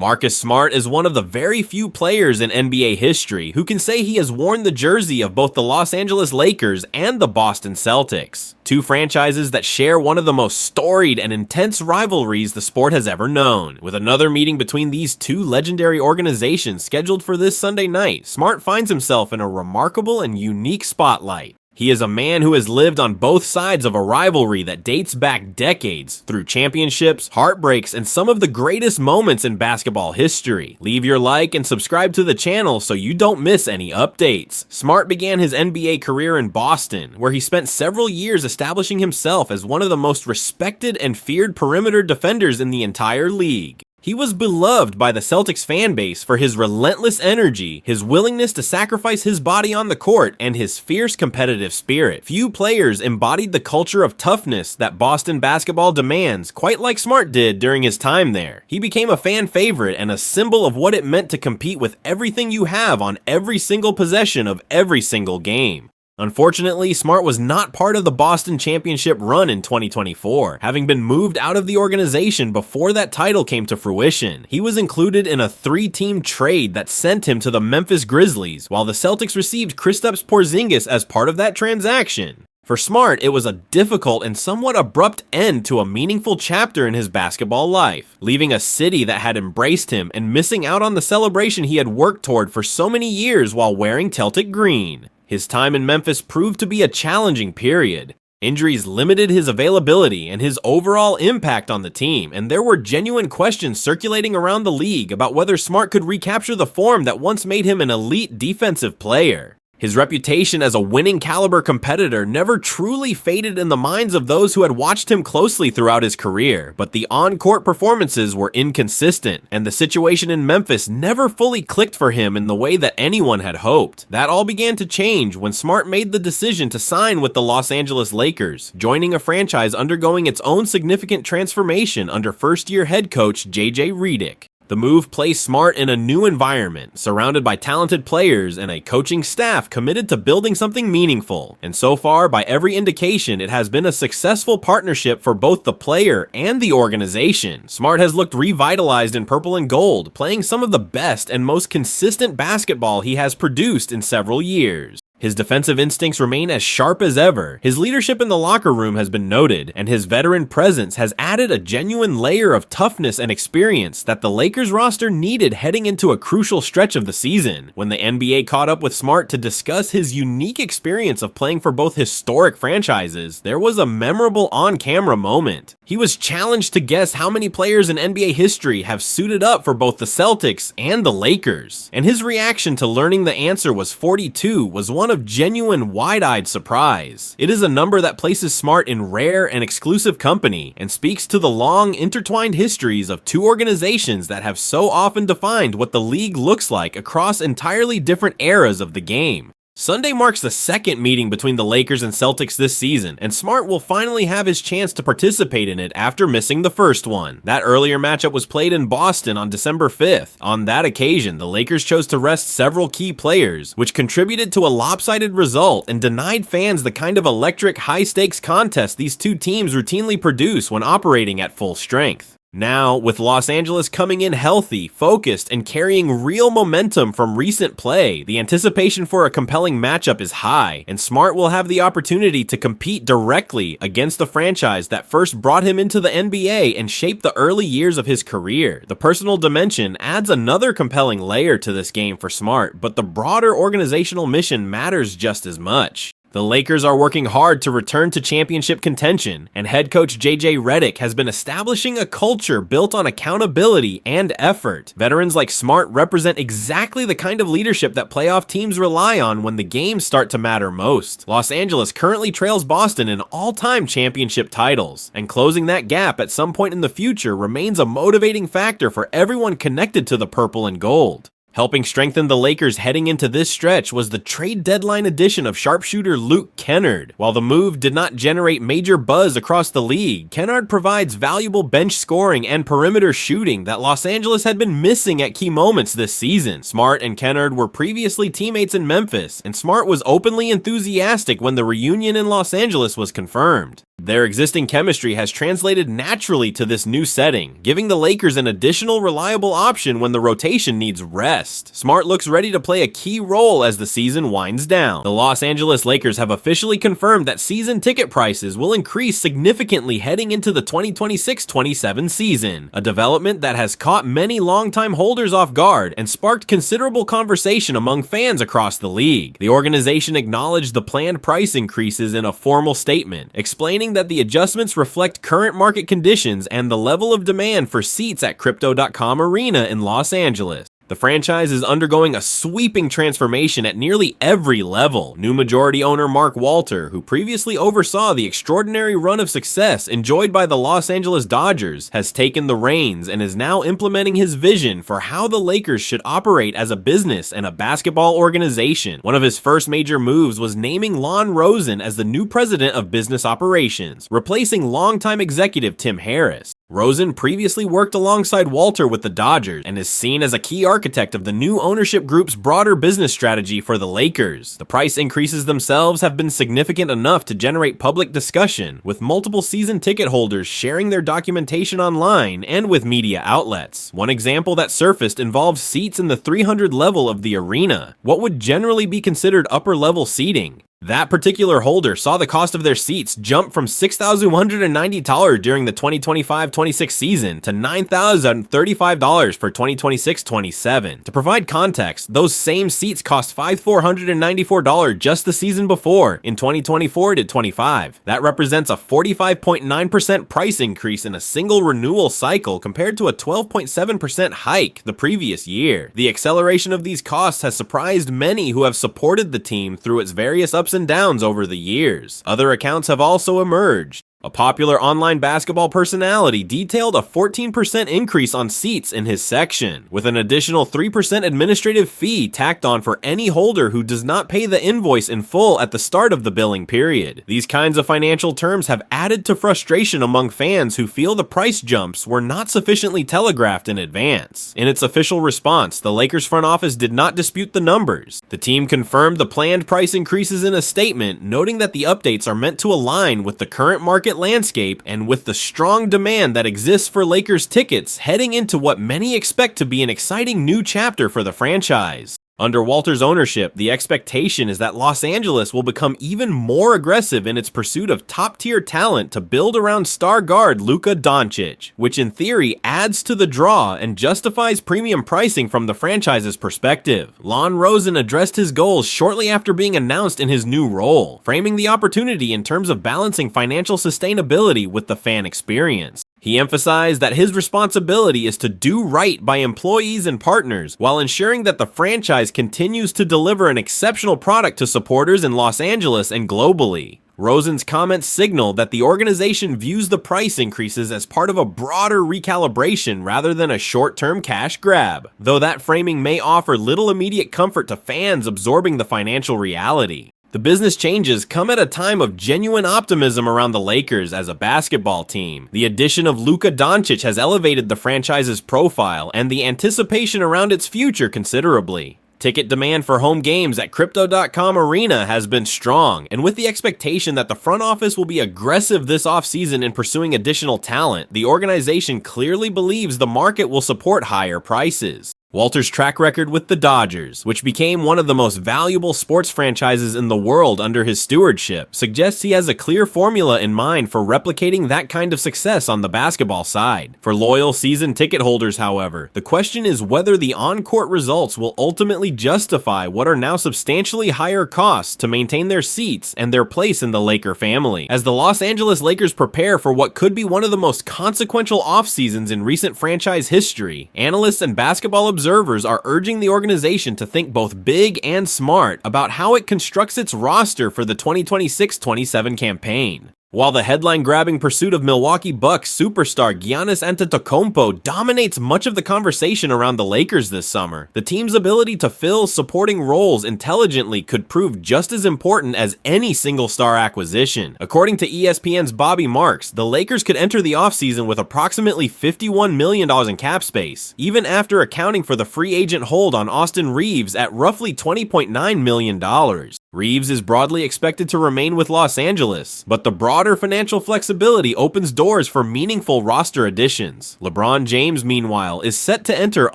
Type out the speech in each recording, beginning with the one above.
Marcus Smart is one of the very few players in NBA history who can say he has worn the jersey of both the Los Angeles Lakers and the Boston Celtics, two franchises that share one of the most storied and intense rivalries the sport has ever known. With another meeting between these two legendary organizations scheduled for this Sunday night, Smart finds himself in a remarkable and unique spotlight. He is a man who has lived on both sides of a rivalry that dates back decades, through championships, heartbreaks, and some of the greatest moments in basketball history. Leave your like and subscribe to the channel so you don't miss any updates. Smart began his NBA career in Boston, where he spent several years establishing himself as one of the most respected and feared perimeter defenders in the entire league. He was beloved by the Celtics fan base for his relentless energy, his willingness to sacrifice his body on the court, and his fierce competitive spirit. Few players embodied the culture of toughness that Boston basketball demands, quite like Smart did during his time there. He became a fan favorite and a symbol of what it meant to compete with everything you have on every single possession of every single game. Unfortunately, Smart was not part of the Boston championship run in 2024, having been moved out of the organization before that title came to fruition. He was included in a three-team trade that sent him to the Memphis Grizzlies, while the Celtics received Kristaps Porzingis as part of that transaction. For Smart, it was a difficult and somewhat abrupt end to a meaningful chapter in his basketball life, leaving a city that had embraced him and missing out on the celebration he had worked toward for so many years while wearing Celtic green. His time in Memphis proved to be a challenging period. Injuries limited his availability and his overall impact on the team, and there were genuine questions circulating around the league about whether Smart could recapture the form that once made him an elite defensive player. His reputation as a winning caliber competitor never truly faded in the minds of those who had watched him closely throughout his career, but the on-court performances were inconsistent, and the situation in Memphis never fully clicked for him in the way that anyone had hoped. That all began to change when Smart made the decision to sign with the Los Angeles Lakers, joining a franchise undergoing its own significant transformation under first-year head coach J.J. Redick. The move placed Smart in a new environment, surrounded by talented players and a coaching staff committed to building something meaningful. And so far, by every indication, it has been a successful partnership for both the player and the organization. Smart has looked revitalized in purple and gold, playing some of the best and most consistent basketball he has produced in several years. His defensive instincts remain as sharp as ever, his leadership in the locker room has been noted, and his veteran presence has added a genuine layer of toughness and experience that the Lakers roster needed heading into a crucial stretch of the season. When the NBA caught up with Smart to discuss his unique experience of playing for both historic franchises, there was a memorable on-camera moment. He was challenged to guess how many players in NBA history have suited up for both the Celtics and the Lakers, and his reaction to learning the answer was 42 was one of genuine wide-eyed surprise. It is a number that places Smart in rare and exclusive company and speaks to the long intertwined histories of two organizations that have so often defined what the league looks like across entirely different eras of the game. Sunday marks the second meeting between the Lakers and Celtics this season, and Smart will finally have his chance to participate in it after missing the first one. That earlier matchup was played in Boston on December 5th. On that occasion, the Lakers chose to rest several key players, which contributed to a lopsided result and denied fans the kind of electric, high-stakes contest these two teams routinely produce when operating at full strength. Now, with Los Angeles coming in healthy, focused, and carrying real momentum from recent play, the anticipation for a compelling matchup is high, and Smart will have the opportunity to compete directly against the franchise that first brought him into the NBA and shaped the early years of his career. The personal dimension adds another compelling layer to this game for Smart, but the broader organizational mission matters just as much. The Lakers are working hard to return to championship contention, and head coach J.J. Redick has been establishing a culture built on accountability and effort. Veterans like Smart represent exactly the kind of leadership that playoff teams rely on when the games start to matter most. Los Angeles currently trails Boston in all-time championship titles, and closing that gap at some point in the future remains a motivating factor for everyone connected to the purple and gold. Helping strengthen the Lakers heading into this stretch was the trade deadline addition of sharpshooter Luke Kennard. While the move did not generate major buzz across the league, Kennard provides valuable bench scoring and perimeter shooting that Los Angeles had been missing at key moments this season. Smart and Kennard were previously teammates in Memphis, and Smart was openly enthusiastic when the reunion in Los Angeles was confirmed. Their existing chemistry has translated naturally to this new setting, giving the Lakers an additional reliable option when the rotation needs rest. Smart looks ready to play a key role as the season winds down. The Los Angeles Lakers have officially confirmed that season ticket prices will increase significantly heading into the 2026-27 season, a development that has caught many longtime holders off guard and sparked considerable conversation among fans across the league. The organization acknowledged the planned price increases in a formal statement, explaining that the adjustments reflect current market conditions and the level of demand for seats at Crypto.com Arena in Los Angeles. The franchise is undergoing a sweeping transformation at nearly every level. New majority owner Mark Walter, who previously oversaw the extraordinary run of success enjoyed by the Los Angeles Dodgers, has taken the reins and is now implementing his vision for how the Lakers should operate as a business and a basketball organization. One of his first major moves was naming Lon Rosen as the new president of business operations, replacing longtime executive Tim Harris. Rosen previously worked alongside Walter with the Dodgers and is seen as a key architect of the new ownership group's broader business strategy for the Lakers. The price increases themselves have been significant enough to generate public discussion, with multiple season ticket holders sharing their documentation online and with media outlets. One example that surfaced involves seats in the 300 level of the arena, what would generally be considered upper-level seating. That particular holder saw the cost of their seats jump from $6,190 during the 2025-26 season to $9,035 for 2026-27. To provide context, those same seats cost $5,494 just the season before in 2024-25. That represents a 45.9% price increase in a single renewal cycle compared to a 12.7% hike the previous year. The acceleration of these costs has surprised many who have supported the team through its various ups and downs over the years. Other accounts have also emerged. A popular online basketball personality detailed a 14% increase on seats in his section, with an additional 3% administrative fee tacked on for any holder who does not pay the invoice in full at the start of the billing period. These kinds of financial terms have added to frustration among fans who feel the price jumps were not sufficiently telegraphed in advance. In its official response, the Lakers front office did not dispute the numbers. The team confirmed the planned price increases in a statement, noting that the updates are meant to align with the current market landscape and with the strong demand that exists for Lakers tickets heading into what many expect to be an exciting new chapter for the franchise. Under Walter's ownership, the expectation is that Los Angeles will become even more aggressive in its pursuit of top-tier talent to build around star guard Luka Doncic, which in theory adds to the draw and justifies premium pricing from the franchise's perspective. Lon Rosen addressed his goals shortly after being announced in his new role, framing the opportunity in terms of balancing financial sustainability with the fan experience. He emphasized that his responsibility is to do right by employees and partners while ensuring that the franchise continues to deliver an exceptional product to supporters in Los Angeles and globally. Rosen's comments signal that the organization views the price increases as part of a broader recalibration rather than a short-term cash grab, though that framing may offer little immediate comfort to fans absorbing the financial reality. The business changes come at a time of genuine optimism around the Lakers as a basketball team. The addition of Luka Doncic has elevated the franchise's profile and the anticipation around its future considerably. Ticket demand for home games at Crypto.com Arena has been strong, and with the expectation that the front office will be aggressive this offseason in pursuing additional talent, the organization clearly believes the market will support higher prices. Walter's track record with the Dodgers, which became one of the most valuable sports franchises in the world under his stewardship, suggests he has a clear formula in mind for replicating that kind of success on the basketball side. For loyal season ticket holders, however, the question is whether the on-court results will ultimately justify what are now substantially higher costs to maintain their seats and their place in the Laker family. As the Los Angeles Lakers prepare for what could be one of the most consequential off-seasons in recent franchise history, analysts and basketball observers are urging the organization to think both big and smart about how it constructs its roster for the 2026-27 campaign. While the headline-grabbing pursuit of Milwaukee Bucks superstar Giannis Antetokounmpo dominates much of the conversation around the Lakers this summer, the team's ability to fill supporting roles intelligently could prove just as important as any single-star acquisition. According to ESPN's Bobby Marks, the Lakers could enter the offseason with approximately $51 million in cap space, even after accounting for the free agent hold on Austin Reeves at roughly $20.9 million. Reeves is broadly expected to remain with Los Angeles, but the broader financial flexibility opens doors for meaningful roster additions. LeBron James, meanwhile, is set to enter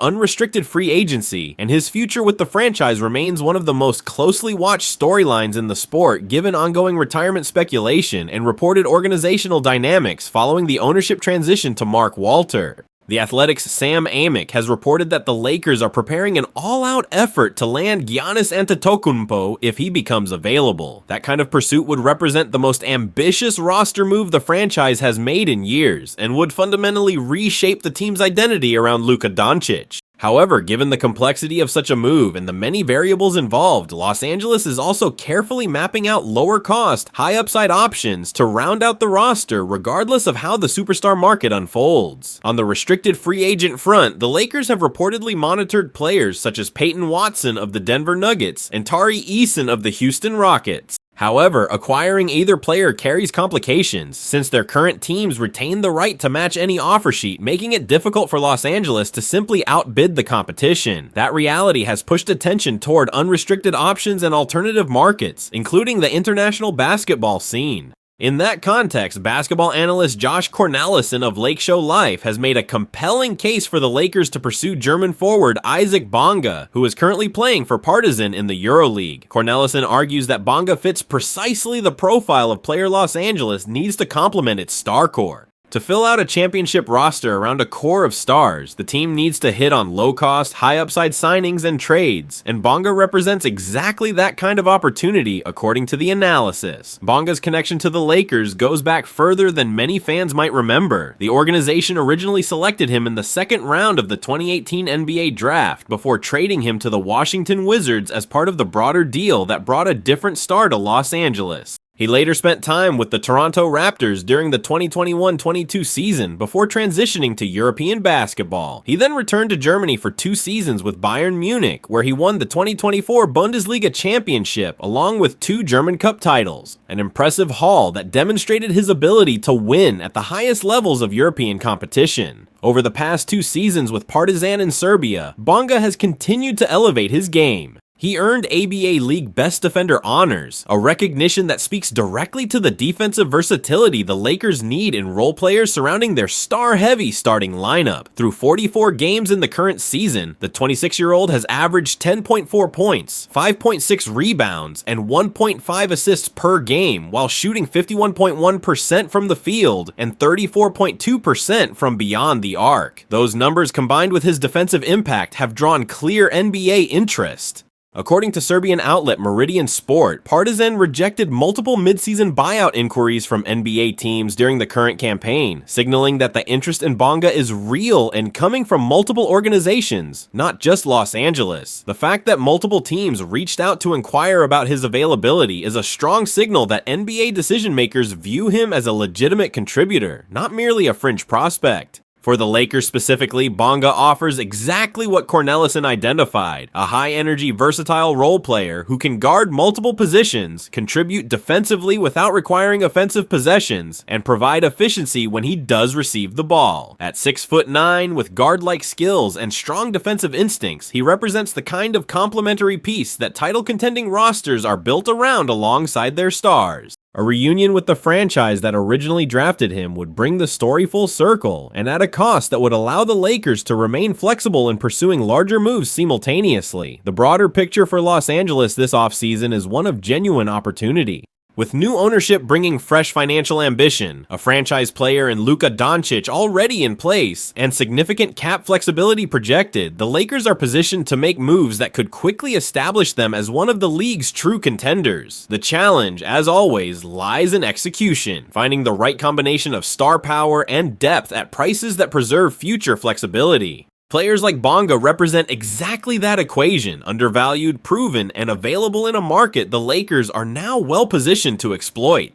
unrestricted free agency, and his future with the franchise remains one of the most closely watched storylines in the sport given ongoing retirement speculation and reported organizational dynamics following the ownership transition to Mark Walter. The Athletic's Sam Amick has reported that the Lakers are preparing an all-out effort to land Giannis Antetokounmpo if he becomes available. That kind of pursuit would represent the most ambitious roster move the franchise has made in years, and would fundamentally reshape the team's identity around Luka Doncic. However, given the complexity of such a move and the many variables involved, Los Angeles is also carefully mapping out lower-cost, high-upside options to round out the roster regardless of how the superstar market unfolds. On the restricted free agent front, the Lakers have reportedly monitored players such as Peyton Watson of the Denver Nuggets and Tari Eason of the Houston Rockets. However, acquiring either player carries complications, since their current teams retain the right to match any offer sheet, making it difficult for Los Angeles to simply outbid the competition. That reality has pushed attention toward unrestricted options and alternative markets, including the international basketball scene. In that context, basketball analyst Josh Cornelison of Lake Show Life has made a compelling case for the Lakers to pursue German forward Isaac Bonga, who is currently playing for Partizan in the EuroLeague. Cornelison argues that Bonga fits precisely the profile of player Los Angeles needs to complement its star core. To fill out a championship roster around a core of stars, the team needs to hit on low-cost, high-upside signings and trades, and Bonga represents exactly that kind of opportunity according to the analysis. Bonga's connection to the Lakers goes back further than many fans might remember. The organization originally selected him in the second round of the 2018 NBA draft before trading him to the Washington Wizards as part of the broader deal that brought a different star to Los Angeles. He later spent time with the Toronto Raptors during the 2021-22 season before transitioning to European basketball. He then returned to Germany for 2 seasons with Bayern Munich, where he won the 2024 Bundesliga championship along with 2 German Cup titles, an impressive haul that demonstrated his ability to win at the highest levels of European competition. Over the past 2 seasons with Partizan in Serbia, Bonga has continued to elevate his game. He earned ABA League Best Defender honors, a recognition that speaks directly to the defensive versatility the Lakers need in role players surrounding their star-heavy starting lineup. Through 44 games in the current season, the 26-year-old has averaged 10.4 points, 5.6 rebounds, and 1.5 assists per game, while shooting 51.1% from the field and 34.2% from beyond the arc. Those numbers, combined with his defensive impact, have drawn clear NBA interest. According to Serbian outlet Meridian Sport, Partizan rejected multiple midseason buyout inquiries from NBA teams during the current campaign, signaling that the interest in Bonga is real and coming from multiple organizations, not just Los Angeles. The fact that multiple teams reached out to inquire about his availability is a strong signal that NBA decision-makers view him as a legitimate contributor, not merely a fringe prospect. For the Lakers specifically, Bonga offers exactly what Cornelison identified, a high-energy, versatile role player who can guard multiple positions, contribute defensively without requiring offensive possessions, and provide efficiency when he does receive the ball. At 6'9", with guard-like skills and strong defensive instincts, he represents the kind of complementary piece that title-contending rosters are built around alongside their stars. A reunion with the franchise that originally drafted him would bring the story full circle, and at a cost that would allow the Lakers to remain flexible in pursuing larger moves simultaneously. The broader picture for Los Angeles this offseason is one of genuine opportunity. With new ownership bringing fresh financial ambition, a franchise player in Luka Doncic already in place, and significant cap flexibility projected, the Lakers are positioned to make moves that could quickly establish them as one of the league's true contenders. The challenge, as always, lies in execution, finding the right combination of star power and depth at prices that preserve future flexibility. Players like Bonga represent exactly that equation, undervalued, proven, and available in a market the Lakers are now well positioned to exploit.